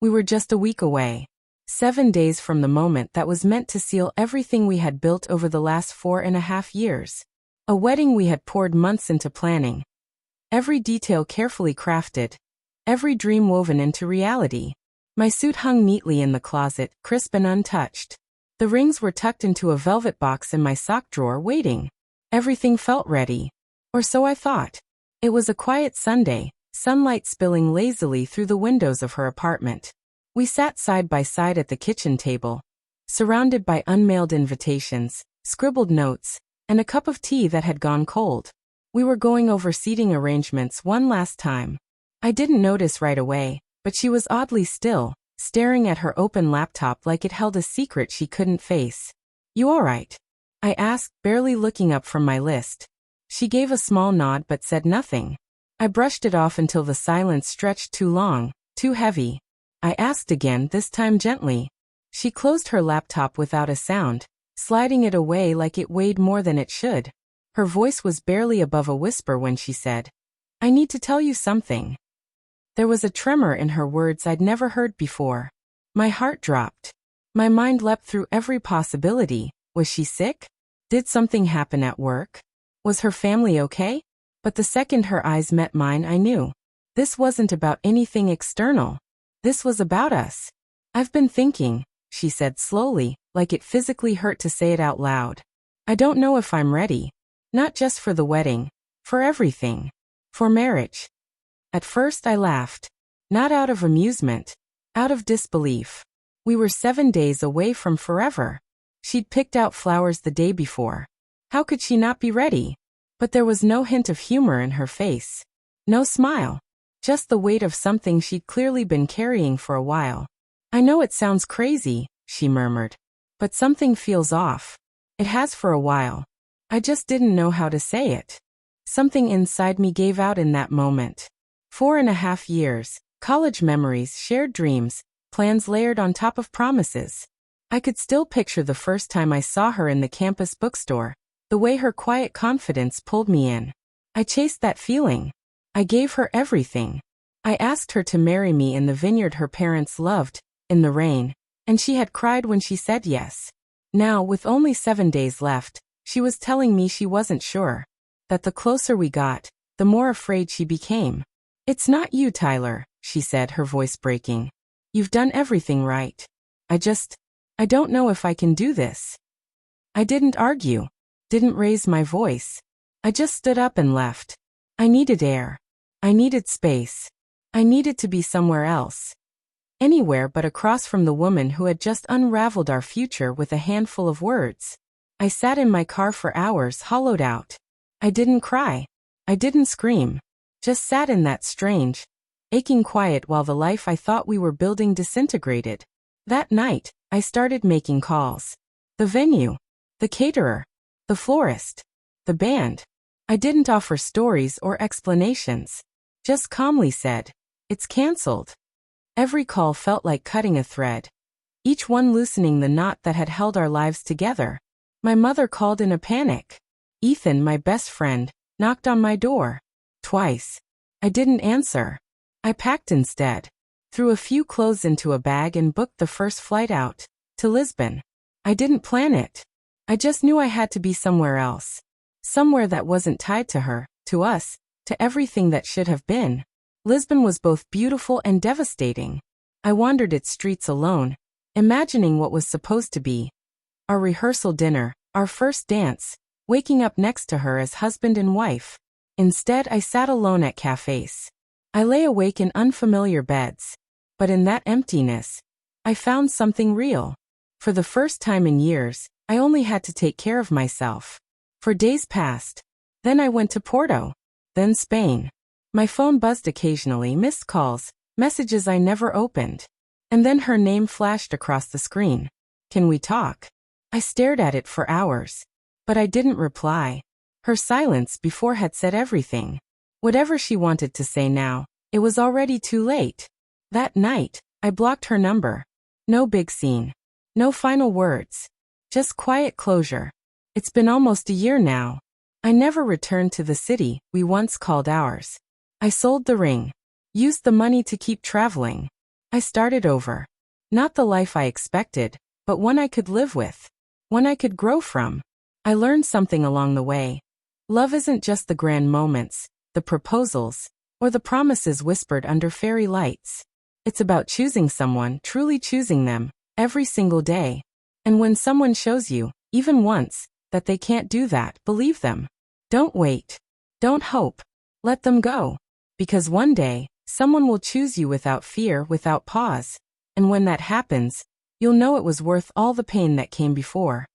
We were just a week away. 7 days from the moment that was meant to seal everything we had built over the last 4.5 years. A wedding we had poured months into planning. Every detail carefully crafted. Every dream woven into reality. My suit hung neatly in the closet, crisp and untouched. The rings were tucked into a velvet box in my sock drawer waiting. Everything felt ready. Or so I thought. It was a quiet Sunday, sunlight spilling lazily through the windows of her apartment. We sat side by side at the kitchen table, surrounded by unmailed invitations, scribbled notes, and a cup of tea that had gone cold. We were going over seating arrangements one last time. I didn't notice right away, but she was oddly still, staring at her open laptop like it held a secret she couldn't face. "You all right?" I asked, barely looking up from my list. She gave a small nod but said nothing. I brushed it off until the silence stretched too long, too heavy. I asked again, this time gently. She closed her laptop without a sound, sliding it away like it weighed more than it should. Her voice was barely above a whisper when she said, "I need to tell you something." There was a tremor in her words I'd never heard before. My heart dropped. My mind leapt through every possibility. Was she sick? Did something happen at work? Was her family okay? But the second her eyes met mine, I knew. This wasn't about anything external. This was about us. "I've been thinking," she said slowly, like it physically hurt to say it out loud. "I don't know if I'm ready. Not just for the wedding. For everything. For marriage." At first I laughed. Not out of amusement. Out of disbelief. We were 7 days away from forever. She'd picked out flowers the day before. How could she not be ready? But there was no hint of humor in her face. No smile. Just the weight of something she'd clearly been carrying for a while. "I know it sounds crazy," she murmured. "But something feels off. It has for a while. I just didn't know how to say it." Something inside me gave out in that moment. 4.5 years, college memories, shared dreams, plans layered on top of promises. I could still picture the first time I saw her in the campus bookstore, the way her quiet confidence pulled me in. I chased that feeling. I gave her everything. I asked her to marry me in the vineyard her parents loved, in the rain, and she had cried when she said yes. Now, with only 7 days left, she was telling me she wasn't sure. That the closer we got, the more afraid she became. "It's not you, Tyler," she said, her voice breaking. "You've done everything right. I don't know if I can do this." I didn't argue. Didn't raise my voice. I just stood up and left. I needed air. I needed space. I needed to be somewhere else. Anywhere but across from the woman who had just unraveled our future with a handful of words. I sat in my car for hours, hollowed out. I didn't cry. I didn't scream. Just sat in that strange, aching quiet while the life I thought we were building disintegrated. That night, I started making calls. The venue. The caterer. The florist. The band. I didn't offer stories or explanations. Just calmly said, "It's canceled." Every call felt like cutting a thread. Each one loosening the knot that had held our lives together. My mother called in a panic. Ethan, my best friend, knocked on my door. Twice. I didn't answer. I packed instead. Threw a few clothes into a bag and booked the first flight out, to Lisbon. I didn't plan it. I just knew I had to be somewhere else. Somewhere that wasn't tied to her, to us, to everything that should have been. Lisbon was both beautiful and devastating. I wandered its streets alone, imagining what was supposed to be. Our rehearsal dinner, our first dance, waking up next to her as husband and wife. Instead, I sat alone at cafes. I lay awake in unfamiliar beds. But in that emptiness, I found something real. For the first time in years, I only had to take care of myself. For days passed. Then I went to Porto. Then Spain. My phone buzzed occasionally, missed calls, messages I never opened. And then her name flashed across the screen. "Can we talk?" I stared at it for hours. But I didn't reply. Her silence before had said everything. Whatever she wanted to say now, it was already too late. That night, I blocked her number. No big scene. No final words. Just quiet closure. It's been almost a year now. I never returned to the city we once called ours. I sold the ring. Used the money to keep traveling. I started over. Not the life I expected, but one I could live with. One I could grow from. I learned something along the way. Love isn't just the grand moments, the proposals, or the promises whispered under fairy lights. It's about choosing someone, truly choosing them, every single day. And when someone shows you, even once, that they can't do that, believe them. Don't wait. Don't hope. Let them go. Because one day, someone will choose you without fear, without pause. And when that happens, you'll know it was worth all the pain that came before.